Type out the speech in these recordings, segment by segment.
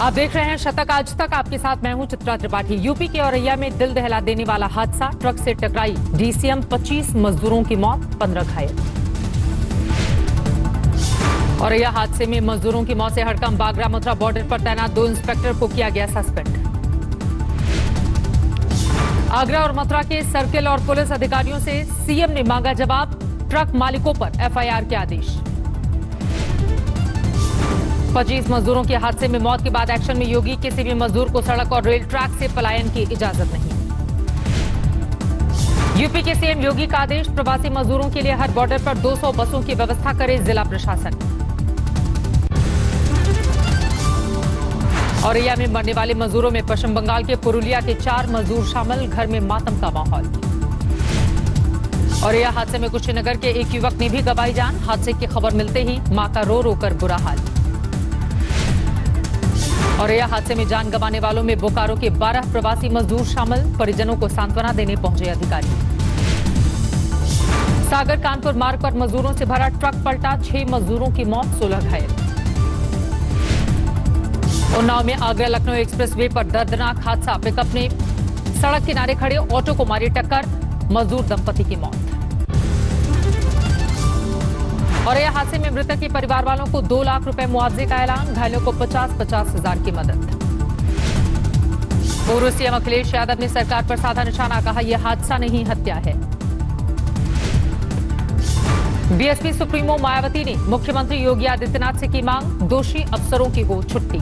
आप देख रहे हैं शतक आज तक। आपके साथ मैं हूं चित्रा त्रिपाठी। यूपी के औरैया में दिल दहला देने वाला हादसा, ट्रक से टकराई डीसीएम, 25 मजदूरों की मौत, 15 घायल। औरैया हादसे में मजदूरों की मौत से हड़कंप। बागरा मथुरा बॉर्डर पर तैनात 2 इंस्पेक्टर को किया गया सस्पेंड। आगरा और मथुरा के सर्किल और पुलिस अधिकारियों से सीएम ने मांगा जवाब, ट्रक मालिकों पर एफआईआर के आदेश। 25 मजदूरों के हादसे में मौत के बाद एक्शन में योगी। किसी भी मजदूर को सड़क और रेल ट्रैक से पलायन की इजाजत नहीं। यूपी के सीएम योगी का आदेश, प्रवासी मजदूरों के लिए हर बॉर्डर पर 200 बसों की व्यवस्था करे जिला प्रशासन। औरैया में मरने वाले मजदूरों में पश्चिम बंगाल के पुरुलिया के 4 मजदूर शामिल। घर में मातम का माहौल। औरैया हादसे में कुशीनगर के एक युवक ने भी गंवाई जान। हादसे की खबर मिलते ही मां का रो रो कर बुरा हाल। औरैया हादसे में जान गंवाने वालों में बोकारो के 12 प्रवासी मजदूर शामिल। परिजनों को सांत्वना देने पहुंचे अधिकारी। सागर कानपुर मार्ग पर मजदूरों से भरा ट्रक पलटा, 6 मजदूरों की मौत, 16 घायल। उन्नाव में आगरा लखनऊ एक्सप्रेस वे पर दर्दनाक हादसा। पिकअप ने सड़क किनारे खड़े ऑटो को मारी टक्कर, मजदूर दंपति की मौत। औरैया हादसे में मृतक के परिवार वालों को 2 लाख रुपए मुआवजे का ऐलान। घायलों को 50-50 हजार की मदद। पूर्व सीएम अखिलेश यादव ने सरकार पर साधा निशाना, कहा यह हादसा नहीं, हत्या है। बीएसपी सुप्रीमो मायावती ने मुख्यमंत्री योगी आदित्यनाथ से की मांग, दोषी अफसरों की हो छुट्टी।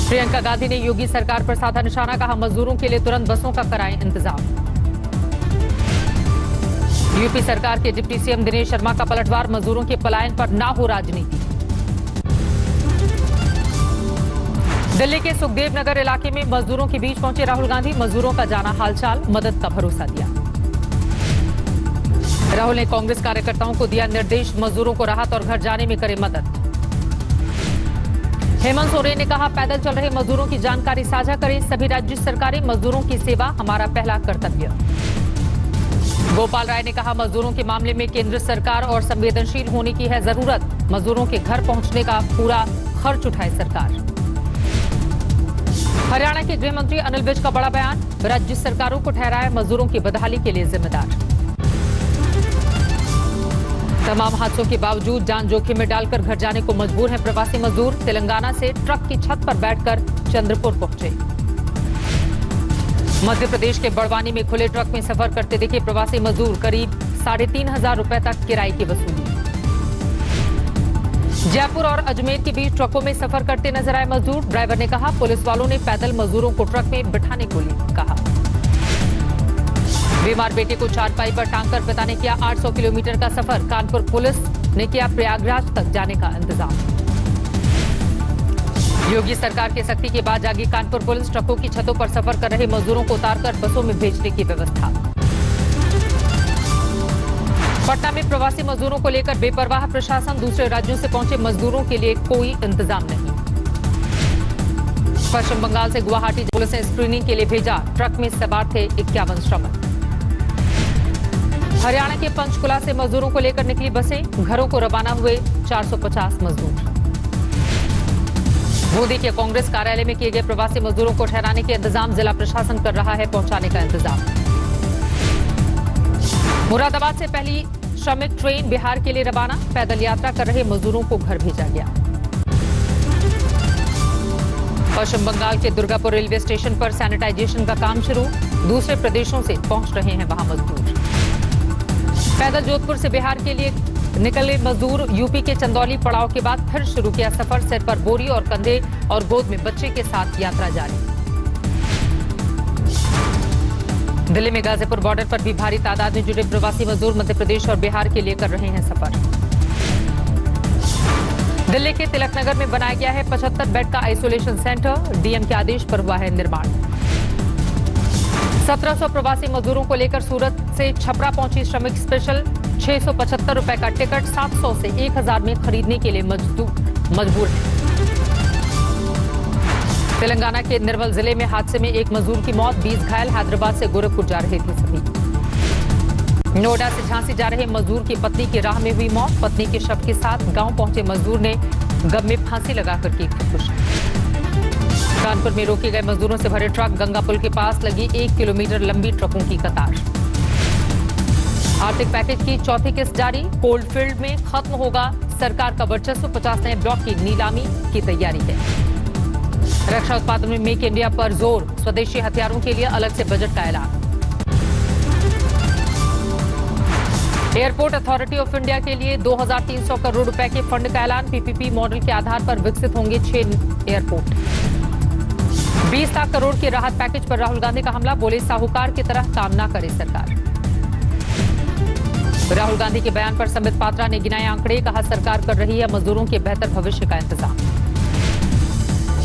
प्रियंका गांधी ने योगी सरकार पर साधा निशाना, कहा मजदूरों के लिए तुरंत बसों का कराएं इंतजाम। यूपी सरकार के डिप्टी सीएम दिनेश शर्मा का पलटवार, मजदूरों के पलायन पर ना हो राजनीति। दिल्ली के सुखदेव नगर इलाके में मजदूरों के बीच पहुंचे राहुल गांधी। मजदूरों का जाना हालचाल, मदद का भरोसा दिया। राहुल ने कांग्रेस कार्यकर्ताओं को दिया निर्देश, मजदूरों को राहत और घर जाने में करे मदद। हेमंत सोरेन ने कहा पैदल चल रहे मजदूरों की जानकारी साझा करें सभी राज्य सरकारें। मजदूरों की सेवा हमारा पहला कर्तव्य। गोपाल राय ने कहा मजदूरों के मामले में केंद्र सरकार और संवेदनशील होने की है जरूरत। मजदूरों के घर पहुंचने का पूरा खर्च उठाए सरकार। हरियाणा के गृह मंत्री अनिल विज का बड़ा बयान, राज्य सरकारों को ठहराया मजदूरों की बदहाली के लिए जिम्मेदार। तमाम हादसों के बावजूद जान जोखिम में डालकर घर जाने को मजबूर हैं प्रवासी मजदूर। तेलंगाना से ट्रक की छत पर बैठकर चंद्रपुर पहुंचे। मध्य प्रदेश के बड़वानी में खुले ट्रक में सफर करते दिखे प्रवासी मजदूर। करीब 3,500 रुपए तक किराए की वसूली। जयपुर और अजमेर के बीच ट्रकों में सफर करते नजर आए मजदूर। ड्राइवर ने कहा पुलिस वालों ने पैदल मजदूरों को ट्रक में बिठाने को कहा। बीमार बेटे को चारपाई पर टांग कर पिता ने किया 800 किलोमीटर का सफर। कानपुर पुलिस ने किया प्रयागराज तक जाने का इंतजाम। योगी सरकार के सख्ती के बाद जागी कानपुर पुलिस। ट्रकों की छतों पर सफर कर रहे मजदूरों को उतारकर बसों में भेजने की व्यवस्था। पटना में प्रवासी मजदूरों को लेकर बेपरवाह प्रशासन। दूसरे राज्यों से पहुंचे मजदूरों के लिए कोई इंतजाम नहीं। पश्चिम बंगाल से गुवाहाटी पुलिस ने स्क्रीनिंग के लिए भेजा। ट्रक में सवार थे 51 श्रमिक। हरियाणा के पंचकुला से मजदूरों को लेकर निकली बसें। घरों को रवाना हुए 450 मजदूर। बूंदी के कांग्रेस कार्यालय में किए गए प्रवासी मजदूरों को ठहराने के इंतजाम। जिला प्रशासन कर रहा है पहुंचाने का इंतजाम। मुरादाबाद से पहली श्रमिक ट्रेन बिहार के लिए रवाना। पैदल यात्रा कर रहे मजदूरों को घर भेजा गया। पश्चिम बंगाल के दुर्गापुर रेलवे स्टेशन पर सैनिटाइजेशन का काम शुरू। दूसरे प्रदेशों से पहुंच रहे हैं वहां मजदूर। पैदल जोधपुर से बिहार के लिए निकले मजदूर। यूपी के चंदौली पड़ाव के बाद फिर शुरू किया सफर। सिर पर बोरी और कंधे और गोद में बच्चे के साथ यात्रा जारी। दिल्ली में गाजीपुर बॉर्डर पर भी भारी तादाद में जुटे प्रवासी मजदूर मध्य प्रदेश और बिहार के लिए कर रहे हैं सफर। दिल्ली के तिलक नगर में बनाया गया है 75 बेड का आइसोलेशन सेंटर। डीएम के आदेश पर हुआ है निर्माण। 1700 प्रवासी मजदूरों को लेकर सूरत से छपरा पहुंची श्रमिक स्पेशल। 675 रुपए का टिकट 700 से 1000 में खरीदने के लिए मजबूर है। तेलंगाना के निर्मल जिले में हादसे में एक मजदूर की मौत, 20 घायल। हैदराबाद से गोरखपुर जा रहे थे सभी। नोएडा से झांसी जा रहे मजदूर की पत्नी की राह में हुई मौत। पत्नी के शव के साथ गांव पहुंचे मजदूर ने गम में फांसी लगाकर की खुदकुशी। कानपुर में रोके गए मजदूरों से भरे ट्रक गंगा पुल के पास लगी 1 किलोमीटर लंबी ट्रकों की कतार। आर्थिक पैकेज की चौथी किस्त जारी। कोलफील्ड में खत्म होगा सरकार का वर्चस्व। 50 नए ब्लॉक की नीलामी की तैयारी है। रक्षा उत्पादन में मेक इंडिया पर जोर। स्वदेशी हथियारों के लिए अलग से बजट का ऐलान। एयरपोर्ट अथॉरिटी ऑफ इंडिया के लिए 2300 करोड़ रुपए के फंड का ऐलान। पीपीपी मॉडल के आधार पर विकसित होंगे 6 एयरपोर्ट। 20 लाख करोड़ के राहत पैकेज पर राहुल गांधी का हमला। बोले साहूकार की तरह काम न करे सरकार। राहुल गांधी के बयान पर संबित पात्रा ने गिनाए आंकड़े। कहा सरकार कर रही है मजदूरों के बेहतर भविष्य का इंतजाम।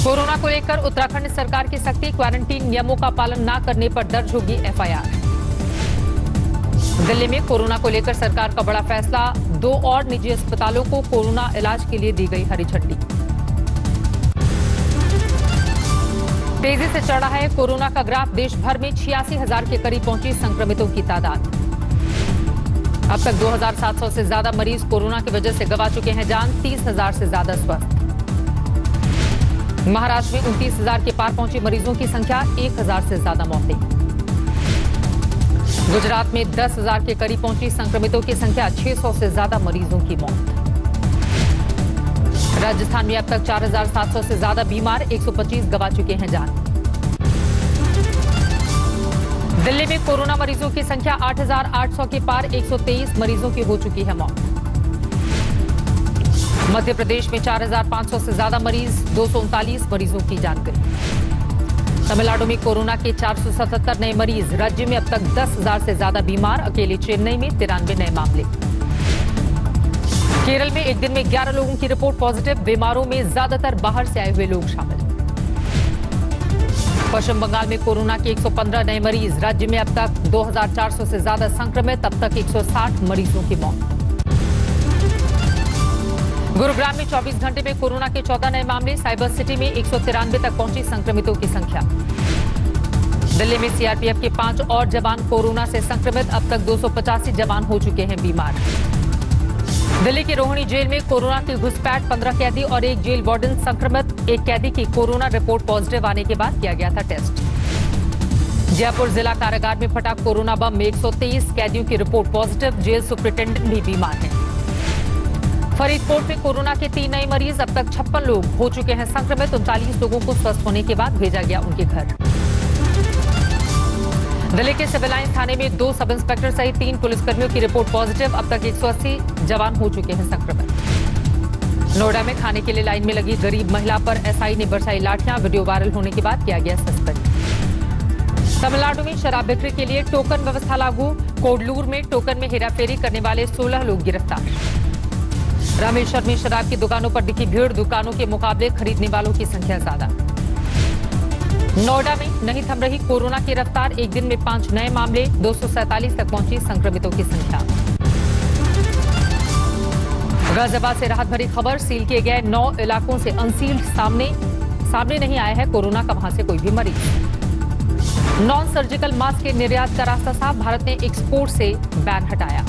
कोरोना को लेकर उत्तराखंड सरकार की सख्ती। क्वारंटीन नियमों का पालन न करने पर दर्ज होगी एफआईआर। दिल्ली में कोरोना को लेकर सरकार का बड़ा फैसला। 2 और निजी अस्पतालों को कोरोना इलाज के लिए दी गई हरी झंडी। तेजी से चढ़ा है कोरोना का ग्राफ। देश भर में 86,000 के करीब पहुंची संक्रमितों की तादाद। अब तक 2,700 से ज्यादा मरीज कोरोना की वजह से गंवा चुके हैं जान। 30,000 से ज्यादा स्वस्थ। महाराष्ट्र में 29,000 के पार पहुंची मरीजों की संख्या। 1,000 से ज्यादा मौतें। गुजरात में 10,000 के करीब पहुंची संक्रमितों की संख्या। 600 से ज्यादा मरीजों की मौत। राजस्थान में अब तक 4,700 से ज्यादा बीमार। 125 गंवा चुके हैं जान। दिल्ली में कोरोना मरीजों की संख्या 8,800 के पार। 123 मरीजों की हो चुकी है मौत। मध्य प्रदेश में 4,500 से ज्यादा मरीज। 239 मरीजों की जान गई। तमिलनाडु में कोरोना के 477 नए मरीज। राज्य में अब तक 10,000 से ज्यादा बीमार। अकेले चेन्नई में 93 नए मामले। केरल में एक दिन में 11 लोगों की रिपोर्ट पॉजिटिव। बीमारों में ज्यादातर बाहर से आए हुए लोग शामिल। पश्चिम बंगाल में कोरोना के 115 नए मरीज। राज्य में अब तक 2,400 से ज्यादा संक्रमित। अब तक 160 मरीजों की मौत। गुरुग्राम में 24 घंटे में कोरोना के 14 नए मामले। साइबर सिटी में 193 तक पहुंची संक्रमितों की संख्या। दिल्ली में सीआरपीएफ के 5 और जवान कोरोना से संक्रमित। अब तक 285 जवान हो चुके हैं बीमार। दिल्ली के रोहिणी जेल में कोरोना की घुसपैठ। 15 कैदी और एक जेल वार्डन संक्रमित। एक कैदी की कोरोना रिपोर्ट पॉजिटिव आने के बाद किया गया था टेस्ट। जयपुर जिला कारागार में फटा कोरोना बम में 123 कैदियों की रिपोर्ट पॉजिटिव। जेल सुपरिटेंडेंट भी बीमार हैं। फरीदकोट में कोरोना के 3 नए मरीज। अब तक 56 लोग हो चुके हैं संक्रमित। 39 लोगों को स्वस्थ होने के बाद भेजा गया उनके घर। दिल्ली के सिविल लाइन थाने में 2 सब इंस्पेक्टर सहित 3 पुलिसकर्मियों की रिपोर्ट पॉजिटिव। अब तक 180 जवान हो चुके हैं संक्रमित। नोएडा में खाने के लिए लाइन में लगी गरीब महिला पर एसआई ने बरसाई लाठियां। वीडियो वायरल होने के बाद किया गया सस्पेंड। तमिलनाडु में शराब बिक्री के लिए टोकन व्यवस्था लागू। कोडलूर में टोकन में हेराफेरी करने वाले 16 लोग गिरफ्तार। रामेश्वर में शराब की दुकानों पर दिखी भीड़। दुकानों के मुकाबले खरीदने वालों की संख्या ज्यादा। नोएडा में नहीं थम रही कोरोना की रफ्तार। एक दिन में 5 नए मामले। 247 तक पहुंची संक्रमितों की संख्या। गाजियाबाद से राहत भरी खबर। सील किए गए 9 इलाकों से अनसील्ड सामने नहीं आया है कोरोना का वहां से कोई भी मरीज। नॉन सर्जिकल मास्क के निर्यात का रास्ता साफ। भारत ने एक्सपोर्ट से बैन हटाया।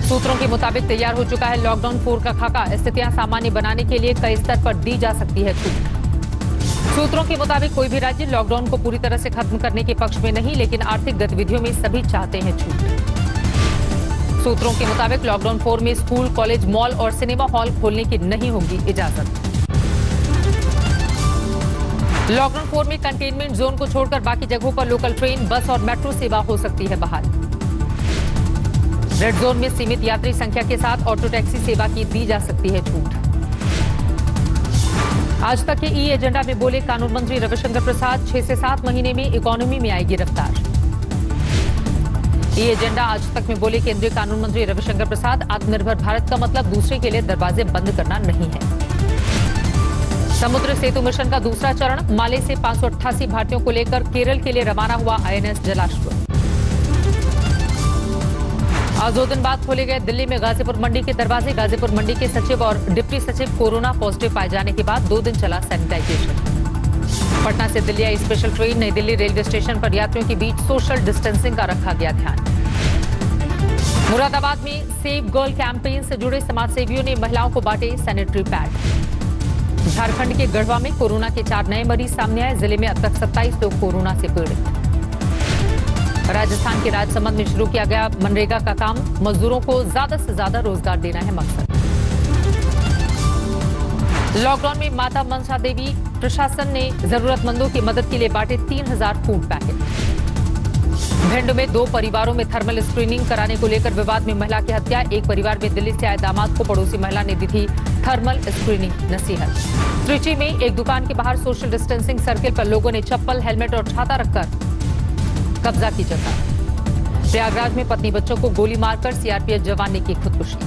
सूत्रों के मुताबिक तैयार हो चुका है लॉकडाउन 4 का खाका। स्थितियां सामान्य बनाने के लिए कई स्तर पर दी जा सकती है छूट। सूत्रों के मुताबिक कोई भी राज्य लॉकडाउन को पूरी तरह से खत्म करने के पक्ष में नहीं, लेकिन आर्थिक गतिविधियों में सभी चाहते हैं छूट। सूत्रों के मुताबिक लॉकडाउन 4 में स्कूल, कॉलेज, मॉल और सिनेमा हॉल खोलने की नहीं होगी इजाजत। लॉकडाउन 4 में कंटेनमेंट जोन को छोड़कर बाकी जगहों पर लोकल ट्रेन, बस और मेट्रो सेवा हो सकती है बहाल। रेड जोन में सीमित यात्री संख्या के साथ ऑटो टैक्सी सेवा की दी जा सकती है छूट। आज तक के ई एजेंडा में बोले कानून मंत्री रविशंकर प्रसाद। 6 से 7 महीने में इकोनॉमी में आएगी रफ्तार। ई एजेंडा आज तक में बोले केंद्रीय कानून मंत्री रविशंकर प्रसाद। आत्मनिर्भर भारत का मतलब दूसरे के लिए दरवाजे बंद करना नहीं है। समुद्र सेतु मिशन का दूसरा चरण। माले से 588 भारतीयों को लेकर केरल के लिए रवाना हुआ आईएनएस जलाश्व। आज 2 दिन बाद खोले गए दिल्ली में गाजीपुर मंडी के दरवाजे। गाजीपुर मंडी के सचिव और डिप्टी सचिव कोरोना पॉजिटिव पाए जाने के बाद 2 दिन चला सैनिटाइजेशन। पटना से दिल्ली आई स्पेशल ट्रेन। नई दिल्ली रेलवे स्टेशन पर यात्रियों के बीच सोशल डिस्टेंसिंग का रखा गया ध्यान। मुरादाबाद में सेव गर्ल कैंपेन से जुड़े समाजसेवियों ने महिलाओं को बांटे सैनिटरी पैड। झारखंड के गढ़वा में कोरोना के 4 नए मरीज सामने आए। जिले में अब तक 27 लोग कोरोना से पीड़ित। राजस्थान के राजसमंद में शुरू किया गया मनरेगा का काम। मजदूरों को ज्यादा से ज्यादा रोजगार देना है मकसद। लॉकडाउन में माता मनसा देवी प्रशासन ने जरूरतमंदों की मदद के लिए बांटे 3000 फूड पैकेट। भिंड में 2 परिवारों में थर्मल स्क्रीनिंग कराने को लेकर विवाद में महिला की हत्या। एक परिवार में दिल्ली से आए दामाद को पड़ोसी महिला ने दी थी थर्मल स्क्रीनिंग नसीहत। त्रिची में एक दुकान के बाहर सोशल डिस्टेंसिंग सर्किल पर लोगों ने चप्पल, हेलमेट और छाता रखकर कब्जा की जगह। प्रयागराज में पत्नी बच्चों को गोली मारकर सीआरपीएफ जवान ने की खुदकुशी।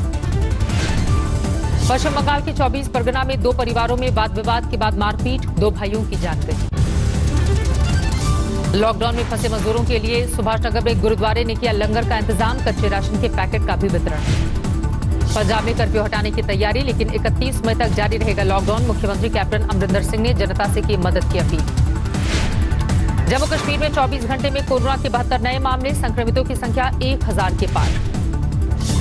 पश्चिम बंगाल के 24 परगना में 2 परिवारों में वाद विवाद के बाद मारपीट, 2 भाइयों की जान गई। लॉकडाउन में फंसे मजदूरों के लिए सुभाष नगर में गुरुद्वारे ने किया लंगर का इंतजाम। कच्चे राशन के पैकेट का भी वितरण। पंजाब में कर्फ्यू हटाने की तैयारी, लेकिन 31 मई तक जारी रहेगा लॉकडाउन। मुख्यमंत्री कैप्टन अमरिंदर सिंह ने जनता से की मदद की अपील। जम्मू कश्मीर में 24 घंटे में कोरोना के 72 नए मामले। संक्रमितों की संख्या 1000 के पार।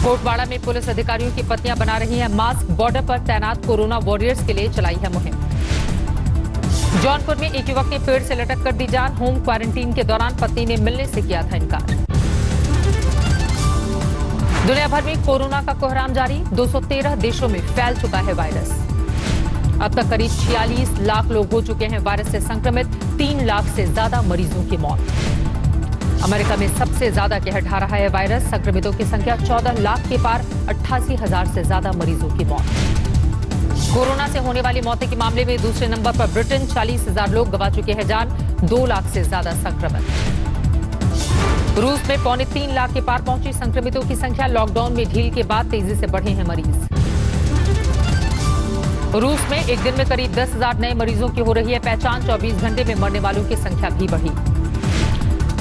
कोटवाड़ा में पुलिस अधिकारियों की पत्नियां बना रही हैं मास्क। बॉर्डर पर तैनात कोरोना वॉरियर्स के लिए चलाई है मुहिम। जौनपुर में एक युवक ने पेड़ से लटक कर दी जान। होम क्वारंटीन के दौरान पत्नी ने मिलने से किया था इनकार। दुनिया भर में कोरोना का कोहराम जारी। 213 देशों में फैल चुका है वायरस। अब तक करीब 46 लाख लोग हो चुके हैं वायरस से संक्रमित। 3 लाख से ज्यादा मरीजों की मौत। अमेरिका में सबसे ज्यादा कहर ढा रहा है वायरस। संक्रमितों की संख्या 14 लाख के पार। 88,000 से ज्यादा मरीजों की मौत। कोरोना से होने वाली मौतें के मामले में दूसरे नंबर पर ब्रिटेन। 40,000 लोग गंवा चुके हैं जान। 2 लाख से ज्यादा संक्रमित। रूस में 2.25 लाख के पार पहुंची संक्रमितों की संख्या। लॉकडाउन में ढील के बाद तेजी से बढ़े हैं मरीज। रूस में एक दिन में करीब 10,000 नए मरीजों की हो रही है पहचान। 24 घंटे में मरने वालों की संख्या भी बढ़ी।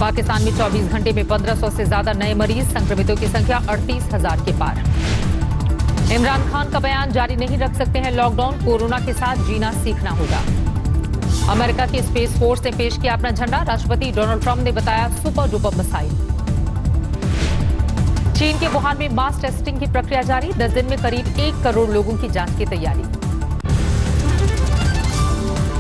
पाकिस्तान में 24 घंटे में 1500 से ज्यादा नए मरीज। संक्रमितों की संख्या 38,000 के पार। इमरान खान का बयान, जारी नहीं रख सकते हैं लॉकडाउन। कोरोना के साथ जीना सीखना होगा। अमेरिका की स्पेस फोर्स ने पेश किया अपना झंडा। राष्ट्रपति डोनाल्ड ट्रंप ने बताया सुपर डुपर मिसाइल। चीन के वुहान में मास टेस्टिंग की प्रक्रिया जारी। 10 दिन में करीब 1 करोड़ लोगों की जांच की तैयारी।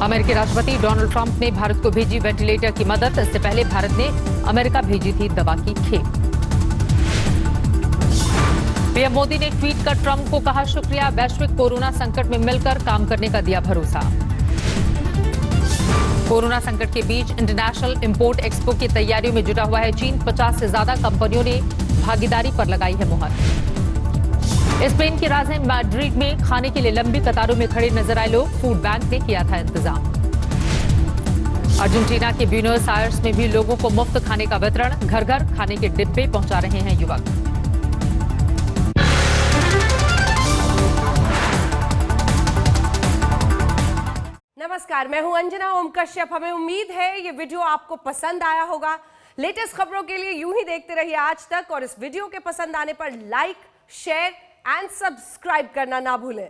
अमेरिकी राष्ट्रपति डोनाल्ड ट्रंप ने भारत को भेजी वेंटिलेटर की मदद। इससे पहले भारत ने अमेरिका भेजी थी दवा की खेप। पीएम मोदी ने ट्वीट कर ट्रंप को कहा शुक्रिया। वैश्विक कोरोना संकट में मिलकर काम करने का दिया भरोसा। कोरोना संकट के बीच इंटरनेशनल इंपोर्ट एक्सपो की तैयारियों में जुटा हुआ है चीन। 50 से ज्यादा कंपनियों ने भागीदारी पर लगाई है मुहर। स्पेन की राजधानी मैड्रिड में खाने के लिए लंबी कतारों में खड़े नजर आए लोग। फूड बैंक ने किया था इंतजाम। अर्जेंटीना के ब्यूनस आयर्स में भी लोगों को मुफ्त खाने का वितरण। घर घर खाने के डिब्बे पहुंचा रहे हैं युवक। नमस्कार, मैं हूं अंजना ओम कश्यप। हमें उम्मीद है ये वीडियो आपको पसंद आया होगा। लेटेस्ट खबरों के लिए यूं ही देखते रहिए आज तक और इस वीडियो के पसंद आने पर लाइक, शेयर एंड सब्सक्राइब करना ना भूलें।